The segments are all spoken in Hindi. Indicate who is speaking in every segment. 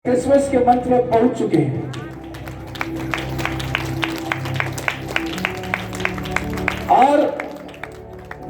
Speaker 1: क्रिसमस के मंथ में पहुंच चुके हैं और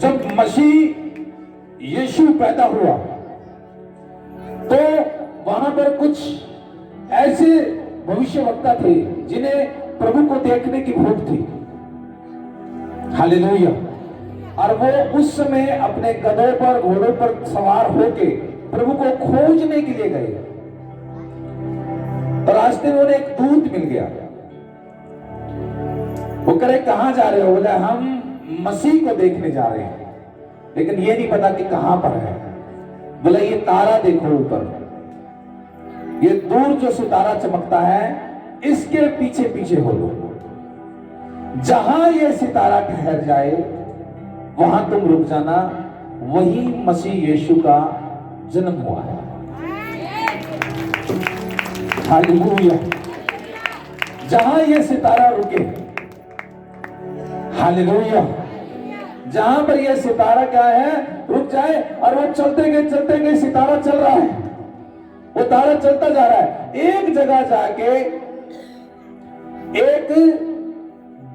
Speaker 1: जब मसीह यीशु पैदा हुआ तो वहां पर कुछ ऐसे भविष्यवक्ता थे जिन्हें प्रभु को देखने की भूख थी। हालेलुया। और वो उस समय अपने गधों पर घोड़ों पर सवार होके प्रभु को खोजने के लिए गए। तो रास्ते में उन्हें एक दूत मिल गया। वो कहे कहां जा रहे हो? बोले हम मसीह को देखने जा रहे हैं, लेकिन ये नहीं पता कि कहां पर है। बोले ये तारा देखो ऊपर, ये दूर जो सितारा चमकता है इसके पीछे पीछे हो लो। जहां ये सितारा ठहर जाए वहां तुम रुक जाना, वही मसीह यीशु का जन्म हुआ है। हालेलुया। जहां ये सितारा रुके, हालेलुया, जहां पर ये सितारा क्या है रुक जाए, और वो चलते गए सितारा चल रहा है, वो तारा चलता जा रहा है। एक जगह जाके एक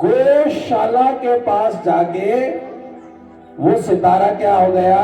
Speaker 1: गौशाला के पास जाके वो सितारा क्या हो गया?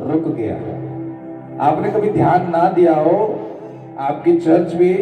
Speaker 1: रुक गया। आपने कभी ध्यान ना दिया हो, आपकी चर्च भी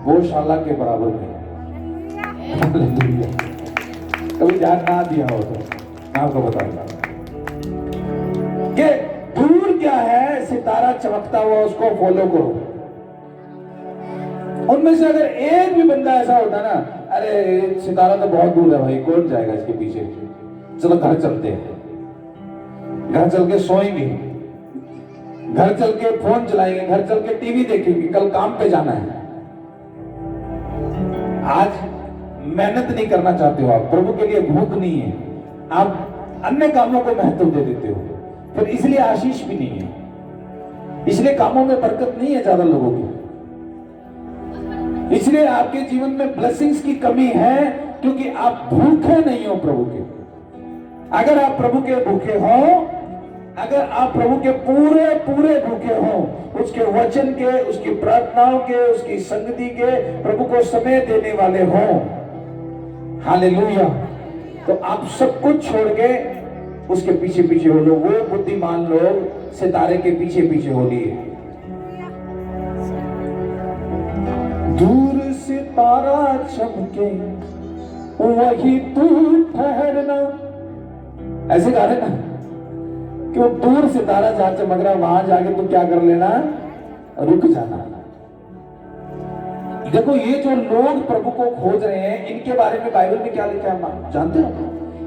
Speaker 1: गौशाला के बराबर में है। कभी ध्यान ना दिया हो तो मैं आपको बताऊंगा कि दूर क्या है, सितारा चमकता हुआ, उसको फॉलो करो। उनमें से अगर एक भी बंदा ऐसा होता ना, अरे सितारा तो बहुत दूर है भाई, कौन जाएगा इसके पीछे, चलो घर चलते हैं, घर चल के सोएंगे, घर चल के फोन चलाएंगे, घर चल के टीवी देखेंगे, कल काम पे जाना है। आज मेहनत नहीं करना चाहते हो, आप प्रभु के लिए भूख नहीं है, आप अन्य कामों को महत्व दे देते हो, फिर इसलिए आशीष भी नहीं है, इसलिए कामों में बरकत नहीं है ज्यादा लोगों की, इसलिए आपके जीवन में ब्लेसिंग्स की कमी है, क्योंकि आप भूखे नहीं हो प्रभु के। अगर आप प्रभु के भूखे हो, अगर आप प्रभु के पूरे पूरे भूखे हो, उसके वचन के, उसकी प्रार्थनाओं के, उसकी संगति के, प्रभु को समय देने वाले हो, हालेलुया, तो आप सब कुछ छोड़ के उसके पीछे पीछे हो लो। वो बुद्धिमान लोग सितारे के पीछे पीछे हो लिए। दूर सितारा चमके वही तू ठहरना, ऐसे गा रहे ना कि वो दूर सितारा जहां चमक रहा, वहां जाके तुम क्या कर लेना? रुक जाना। देखो ये जो लोग प्रभु को खोज रहे हैं, इनके बारे में बाइबल में क्या लिखा है जानते हो?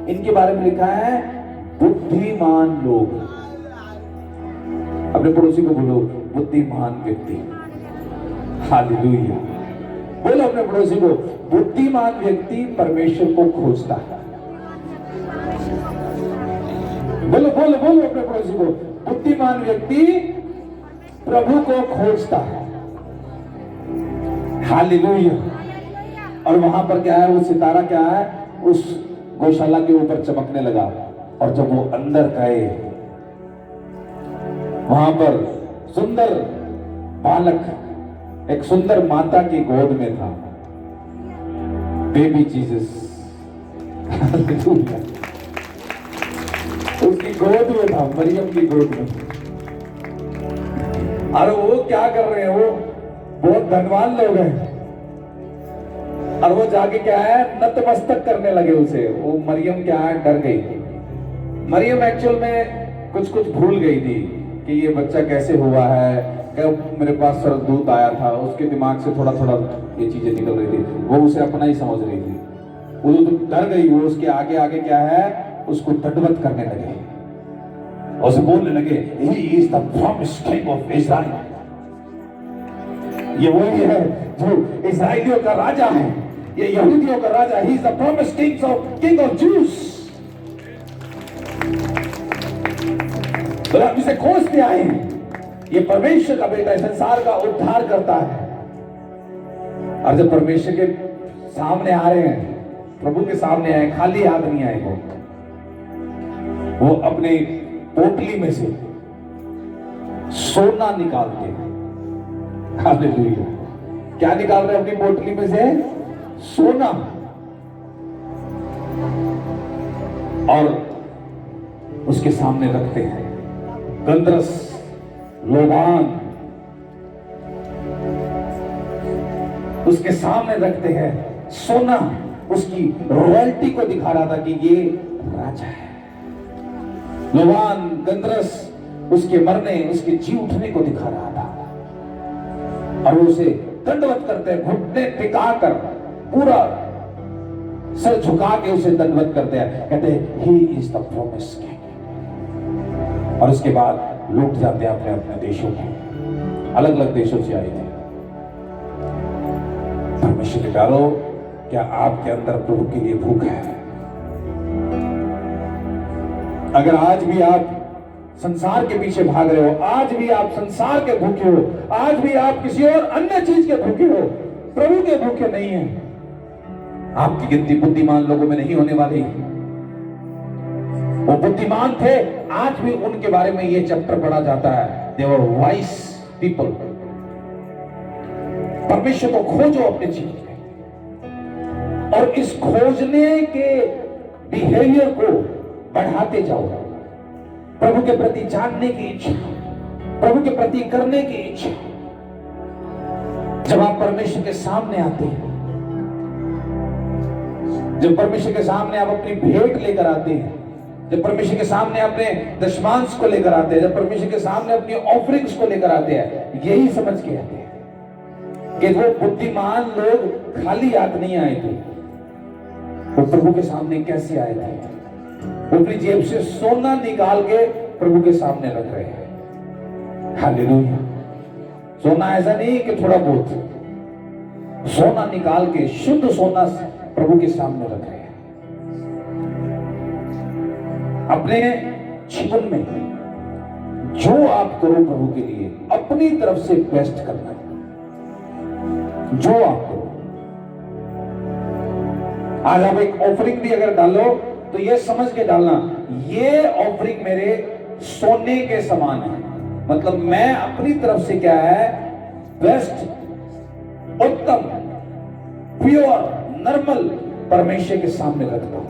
Speaker 1: इनके बारे में लिखा है बुद्धिमान लोग। अपने पड़ोसी को बोलो बुद्धिमान व्यक्ति। हालेलुया। बोलो अपने पड़ोसी को, बुद्धिमान व्यक्ति परमेश्वर को खोजता है। बोलो बोलो बोलो अपने पड़ोसी को, बुद्धिमान व्यक्ति प्रभु को खोजता है। हालेलुया। और वहां पर क्या है? वो सितारा क्या है? उस गौशाला के ऊपर चमकने लगा, और जब वो अंदर गए, वहां पर सुंदर बालक एक सुंदर माता की गोद में था, बेबी जीसस। उसकी गोद में था, मरियम की गोद में। और वो क्या कर रहे हैं? वो बहुत धनवान लोग हैं, और वो जाके क्या है? नतमस्तक करने लगे उसे। वो मरियम क्या है? डर गई। मरियम एक्चुअल में कुछ भूल गई थी कि ये बच्चा कैसे हुआ है, कब मेरे पास स्वर्गदूत आया था। उसके दिमाग से थोड़ा थोड़ा ये चीजें निकल रही थी, वो उसे अपना ही समझ रही थी। वो तो डर गई। वो उसके आगे आगे क्या है? उसको दंडवत करने लगे, और उसे बोलने लगे, He is the promised king of Israel। ये वही है जो इस्राएलियों का राजा है, ये यहूदियों का राजा। He is the promised king of Jews। तो आप इसे खोजते आए हैं, ये परमेश्वर का बेटा है, संसार का उद्धार करता है। और जब परमेश्वर के सामने आ रहे हैं, प्रभु के सामने आए, खाली हाथ नहीं आए, वो अपने पोटली में से सोना निकालते हैं, हालेलुया। क्या निकाल रहे हैं अपनी पोटली में से? सोना। और उसके सामने रखते हैं गंधरस, लोबान, उसके सामने रखते हैं सोना। उसकी रॉयल्टी को दिखा रहा था कि ये राजा है। लोबान, गंधरस उसके मरने, उसके जी उठने को दिखा रहा था। और वो उसे दंडवत करते हैं, घुटने टिकाकर, पूरा सर झुका के उसे दंडवत करते हैं, कहते हैं he is the promised king. और उसके बाद लौट जाते हैं अपने अपने देशों में। अलग अलग देशों से आए थे। परमेश्वर के प्यारों, क्या आपके अंदर प्रभु के लिए भूख है? अगर आज भी आप संसार के पीछे भाग रहे हो, आज भी आप संसार के भूखे हो, आज भी आप किसी और अन्य चीज के भूखे हो, प्रभु के भूखे नहीं है, आपकी गिनती बुद्धिमान लोगों में नहीं होने वाली। वो बुद्धिमान थे, आज भी उनके बारे में ये चैप्टर पढ़ा जाता है, दे वर वाइज पीपल। परमेश्वर को खोजो अपने जीवन में, और इस खोजने के बिहेवियर को बढ़ाते जाओ। प्रभु के प्रति जानने की इच्छा, प्रभु के प्रति करने की इच्छा। जब आप परमेश्वर के सामने आते हैं, जब परमेश्वर के सामने आप अपनी भेंट लेकर आते हैं, जब परमेश्वर के सामने अपने दशमांश को लेकर आते हैं, जब परमेश्वर के सामने अपनी ऑफरिंग्स को लेकर आते हैं, यही समझ के आते हैं कि वो बुद्धिमान लोग खाली हाथ नहीं आए थे। वो प्रभु के सामने कैसे आए थे? वो अपनी जेब से सोना निकाल के प्रभु के सामने रख रहे हैं। हालेलुया। सोना ऐसा नहीं कि थोड़ा बहुत, सोना निकाल के, शुद्ध सोना प्रभु के सामने रख रहे हैं। अपने जीवन में जो आप करो प्रभु के लिए, अपनी तरफ से बेस्ट करना। जो आप करो, आज आप एक ऑफरिंग भी अगर डालो तो ये समझ के डालना, ये ऑफरिंग मेरे सोने के समान है। मतलब मैं अपनी तरफ से क्या है, बेस्ट, उत्तम, प्योर, नॉर्मल परमेश्वर के सामने रखता हूं।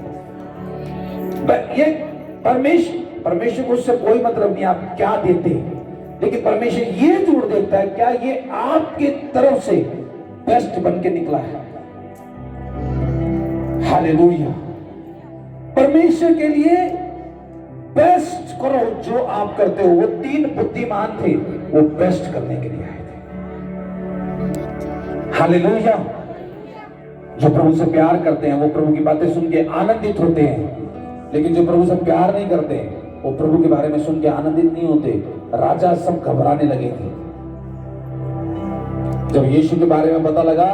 Speaker 1: ये परमेश्वर को उससे कोई मतलब नहीं आप क्या देते हैं, लेकिन परमेश्वर ये जरूर देखता है क्या ये आपकी तरफ से बेस्ट बन के निकला है। हालेलुया। परमेश्वर के लिए बेस्ट करो जो आप करते हो। वो तीन बुद्धिमान थे, वो बेस्ट करने के लिए आए थे। हालेलुया। जो प्रभु से प्यार करते हैं वो प्रभु की बातें सुन के आनंदित होते हैं, लेकिन जो प्रभु से प्यार नहीं करते वो प्रभु के बारे में सुन के आनंदित नहीं होते। राजा सब घबराने लगे थे जब यीशु के बारे में पता लगा,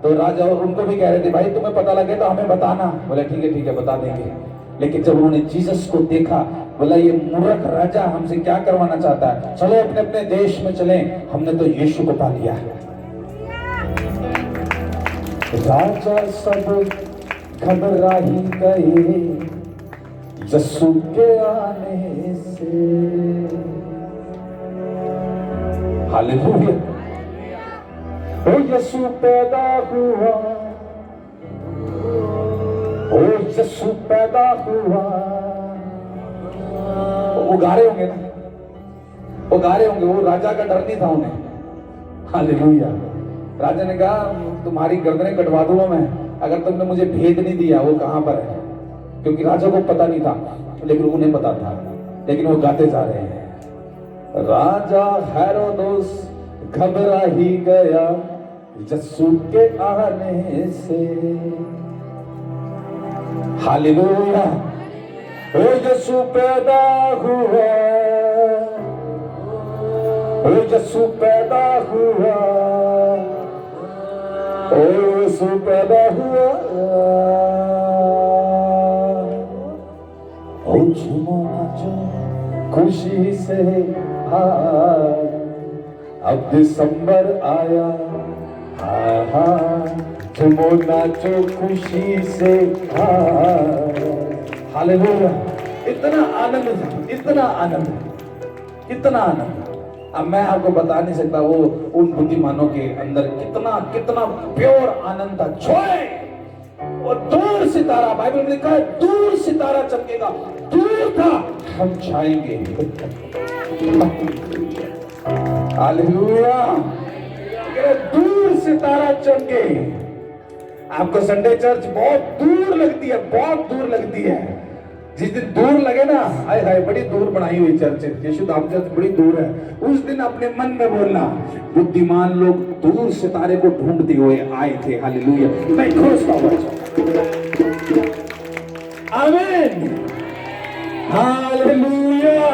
Speaker 1: तो राजा और उनको भी कह रहे थे भाई तुम्हें पता लगे तो हमें बताना। बोले ठीक है बता देंगे। लेकिन जब उन्होंने जीसस को देखा, बोला ये मूर्ख राजा हमसे क्या करवाना चाहता है, चलो अपने अपने देश में चलें, हमने तो यीशु को पा लिया है। राजा सब घबरा ही गए यीशु के आने से। हालेलुया। ओ यीशु पैदा हुआ, ओ यीशु पैदा हुआ। वो गा रहे होंगे ना, वो गा रहे होंगे, वो राजा का डर नहीं था उन्हें। हालेलुया। राजा ने कहा तुम्हारी गर्दनें कटवा दूंगा मैं अगर तुमने मुझे भेद नहीं दिया वो कहां पर है, क्योंकि राजा को पता नहीं था, लेकिन उन्हें पता था। लेकिन वो गाते जा रहे हैं, राजा हेरोदोस घबरा ही गया यीशु के आने से। हालेलुया। ओ यीशु पैदा हुआ, ओ यीशु पैदा हुआ, ओ यीशु पैदा हुआ। ओ झूमो नाचो खुशी से, अब दिसंबर आया, झूमो नाचो खुशी से। हालेलुया। इतना आनंद, इतना आनंद, इतना आनंद। अब मैं आपको बता नहीं सकता वो उन बुद्धिमानों के अंदर कितना कितना प्योर आनंद था। छोए और दूर सितारा, बाइबल में लिखा है दूर सितारा चमकेगा, दूर था हम छाएंगे। हालेलुया। दूर सितारा चमके। आपको संडे चर्च बहुत दूर लगती है, बहुत दूर लगती है। जिस दिन दूर लगे ना, हाय हाय बड़ी दूर बनाई हुई चर्च है, यशुधाम चर्च बड़ी दूर है, उस दिन अपने मन में बोलना बुद्धिमान लोग दूर सितारे को ढूंढते हुए आए थे। हालेलुया। मैं खुश हूं। आमीन। हालेलुया।